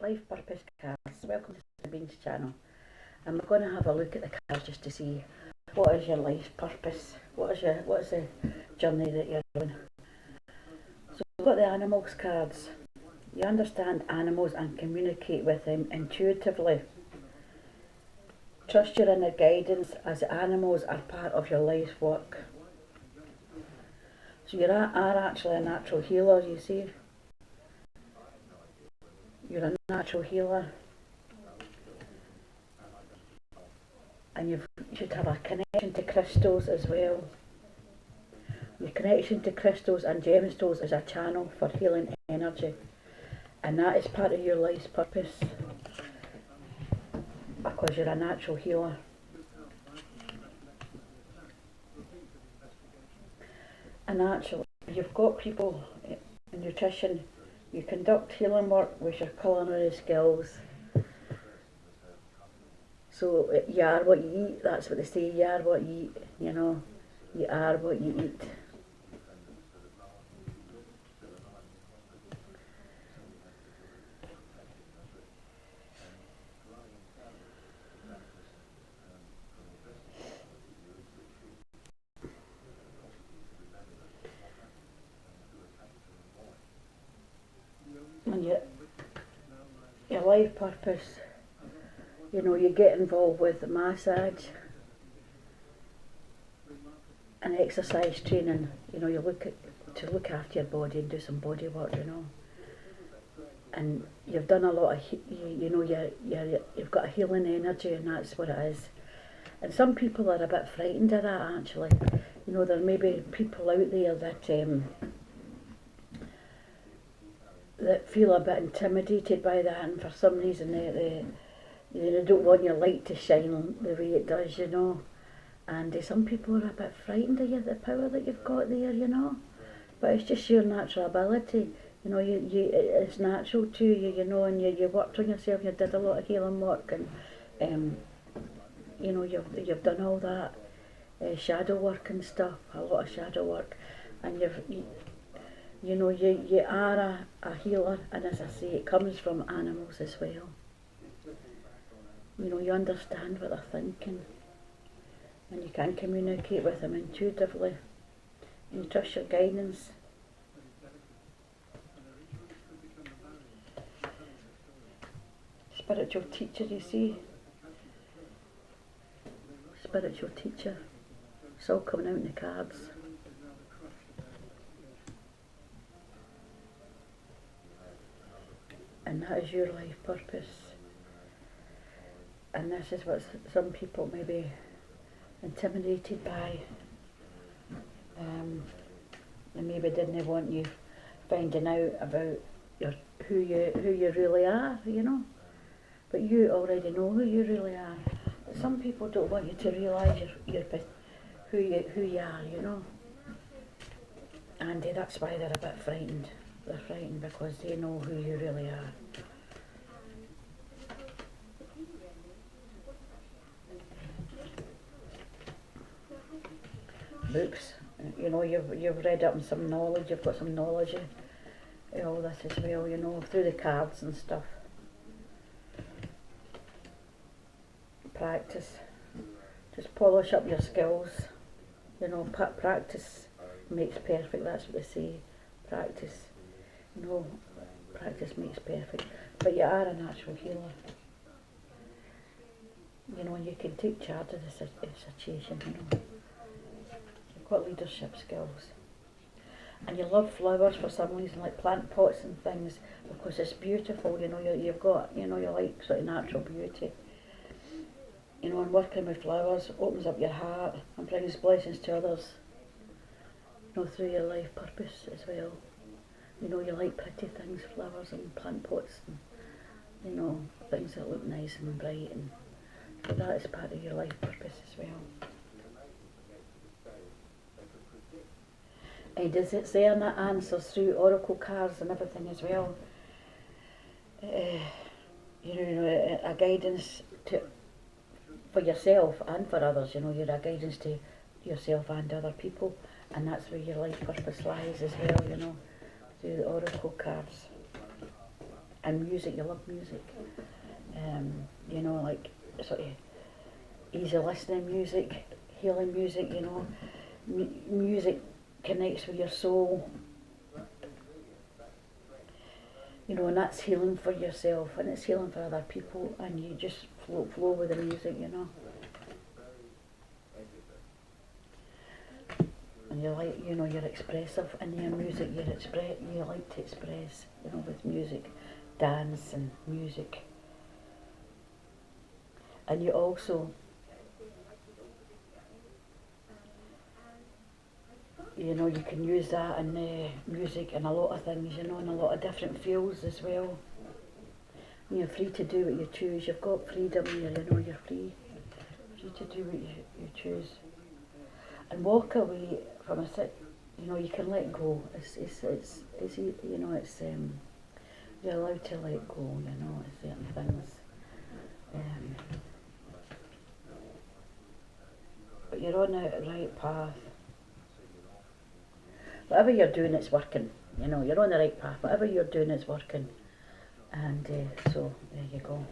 Life purpose cards. Welcome to the Beans channel. And we're going to have a look at the cards just to see what is your life purpose, what is the journey that you're on. So we've got the animals cards. You understand animals and communicate with them intuitively. Trust your inner guidance as animals are part of your life's work. So you are actually a natural healer, you see. You're a natural healer. And you should have a connection to crystals as well. Your connection to crystals and gemstones is a channel for healing energy. And that is part of your life's purpose. Because you're a natural healer. And actually, you've got people in nutrition. You conduct healing work with your culinary skills. So you are what you eat, that's what they say, you are what you eat, you know, you are what you eat. And your life purpose, you know, you get involved with massage and exercise training. You know, you to look after your body and do some body work, you know. And you've done a lot of, you've got a healing energy, and that's what it is. And some people are a bit frightened of that, actually. You know, there may be people out there that feel a bit intimidated by that, and for some reason they don't want your light to shine the way it does, you know. And some people are a bit frightened of the power that you've got there, you know. But it's just your natural ability, you know. It's natural to you, you know. And you worked on yourself. You did a lot of healing work, and you know, you've done all that shadow work and stuff, a lot of shadow work, and you are a healer, and as I say, it comes from animals as well. You know, you understand what they're thinking, and you can communicate with them intuitively, and you trust your guidance. Spiritual teacher, you see. Spiritual teacher. It's all coming out in the cards. And that is your life purpose. And this is what some people may be intimidated by. They maybe didn't want you finding out about who you really are, you know. But you already know who you really are. But some people don't want you to realise who you are, you know. And that's why they're a bit frightened. They're frightened because they know who you really are. Books, you know, you've read up on some knowledge, you've got some knowledge of all this as well, you know, through the cards and stuff. Practice, just polish up your skills, you know. Practice makes perfect, that's what they say. Practice, you know, practice makes perfect. But you are a natural healer, you know, and you can take charge of the situation, you know. Got leadership skills, and you love flowers for some reason, like plant pots and things, because it's beautiful, you know. You've got, you know, you like sort of natural beauty, you know. And working with flowers opens up your heart and brings blessings to others, you know, through your life purpose as well. You know, you like pretty things, flowers and plant pots, and you know, things that look nice and bright, and so that is part of your life purpose as well. And does it say on that answers through oracle cards and everything as well? You know, a guidance for yourself and for others. You know, you're a guidance to yourself and other people, and that's where your life purpose lies as well. You know, through the oracle cards. And music, you love music. You know, like sort of easy listening music, healing music, you know. Music connects with your soul. You know, and that's healing for yourself, and it's healing for other people, and you just flow with the music, you know. And you like, you know, you're expressive in your music, you like to express, you know, with music, dance and music. And you also, you know, you can use that in music and a lot of things, you know, in a lot of different fields as well. And you're free to do what you choose. You've got freedom here, you know, you're free to do what you choose. And walk away from a sit, you know, you can let go. It's you know, it's you're allowed to let go, you know, at certain things. But you're on the right path. Whatever you're doing, it's working. You know, you're on the right path. Whatever you're doing, it's working. And so, there you go.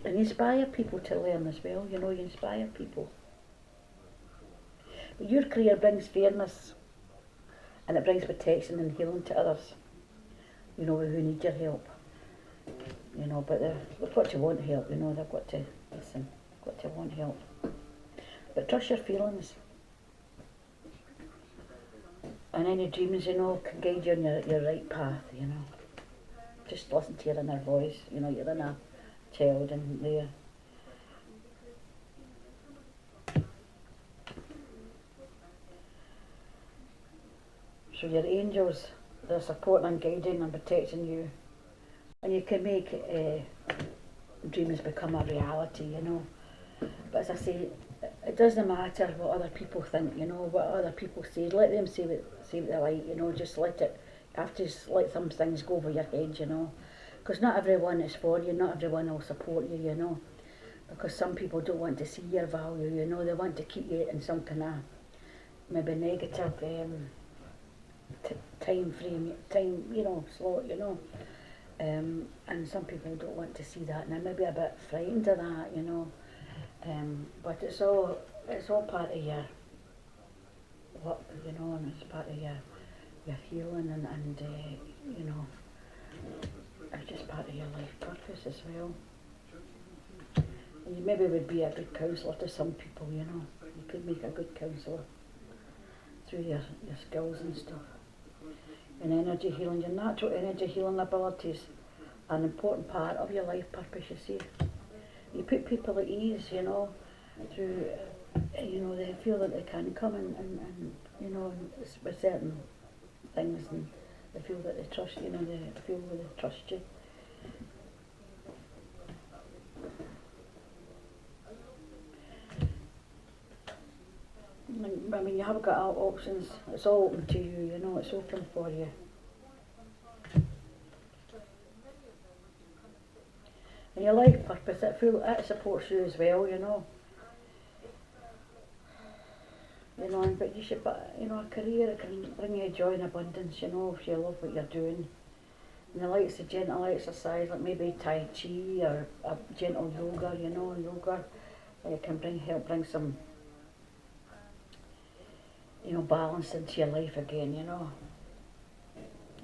And you inspire people to learn as well. You know, you inspire people. But your career brings fairness. And it brings protection and healing to others. You know, who need your help. You know, but they've got to want help. You know, they've got to listen. They've got to want help. But trust your feelings. And any dreams, you know, can guide you on your right path, you know. Just listen to your inner voice, you know, your inner child in there. So your angels, they're supporting and guiding and protecting you. And you can make dreams become a reality, you know. But as I say, it doesn't matter what other people think, you know, what other people say. Let them say what they like, you know, just let it, you have to let some things go over your head, you know. Because not everyone is for you, not everyone will support you, you know. Because some people don't want to see your value, you know, they want to keep you in some kind of maybe negative time frame, you know, slot, you know. And some people don't want to see that, and they're maybe a bit frightened of that, you know. But it's all part of your work, you know, and it's part of your healing and you know, it's just part of your life purpose as well. And you maybe would be a good counsellor to some people, you know. You could make a good counsellor through your skills and stuff. And energy healing, your natural energy healing abilities are an important part of your life purpose, you see. You put people at ease, you know, through, you know, they feel that they can come and you know, with certain things, and they feel that they trust, you know, they feel that they trust you. I mean, you have got options, it's all open to you, you know, it's open for you. And your life purpose, it supports you as well, you know. You know, but you should, you know, a career, it can bring you joy and abundance, you know, if you love what you're doing. And the likes of gentle exercise, like maybe Tai Chi or a gentle yoga, you know, it can help bring some, you know, balance into your life again, you know.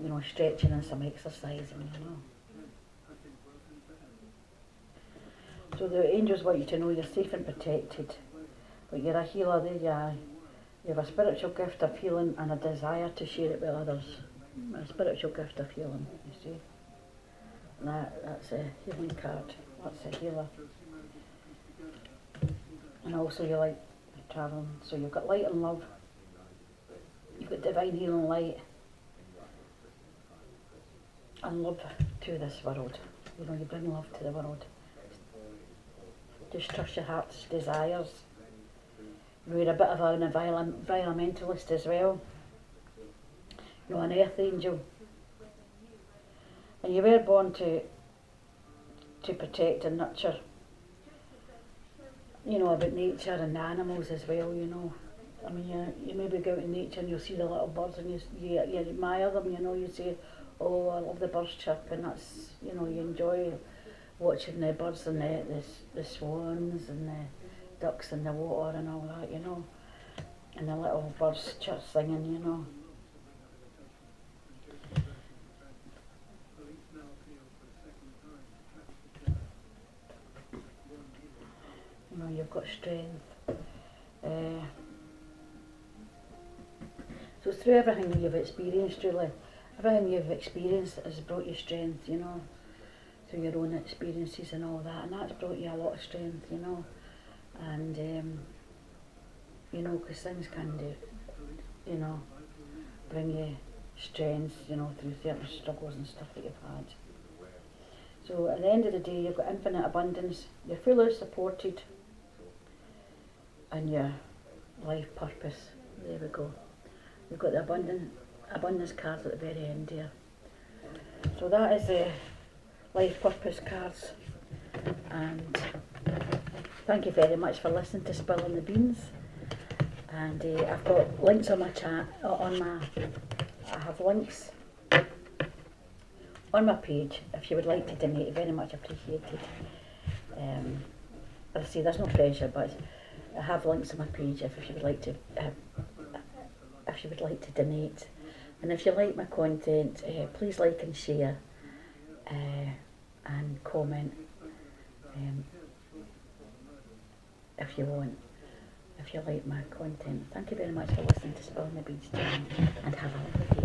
You know, stretching and some exercising, you know. So the angels want you to know you're safe and protected, but you're a healer, there you are. You have a spiritual gift of healing and a desire to share it with others. A spiritual gift of healing, you see. And that's a healing card, that's a healer. And also you like travelling, so you've got light and love. You've got divine healing light and love to this world. You know, you bring love to the world. Just trust your heart's desires. You're a bit of an environmentalist as well. You're an earth angel. And you were born to protect and nurture, you know, about nature and animals as well, you know. I mean, you maybe go out in nature and you'll see the little birds and you admire them, you know, you say, Oh, I love the birds chirping. That's, you enjoy watching the birds and the swans and the ducks in the water and all that, and the little birds just singing, You've got strength. So through everything that you've experienced, Julie, everything you've experienced has brought you strength, through your own experiences and all that, and that's brought you a lot of strength, and because things can do, bring you strength, through certain struggles and stuff that you've had. So at the end of the day, you've got infinite abundance, you're fully supported, and your life purpose. There we go. You've got the abundance cards at the very end here. So that is the life purpose cards, and thank you very much for listening to Spilling the Beans. And I've got links on my chat, I have links on my page if you would like to donate, very much appreciated. As I say, there's no pressure, but I have links on my page if you would like to donate. And if you like my content, please like and share, and comment if you want, if you like my content. Thank you very much for listening to Spilling the Beans channel, and have a lovely day.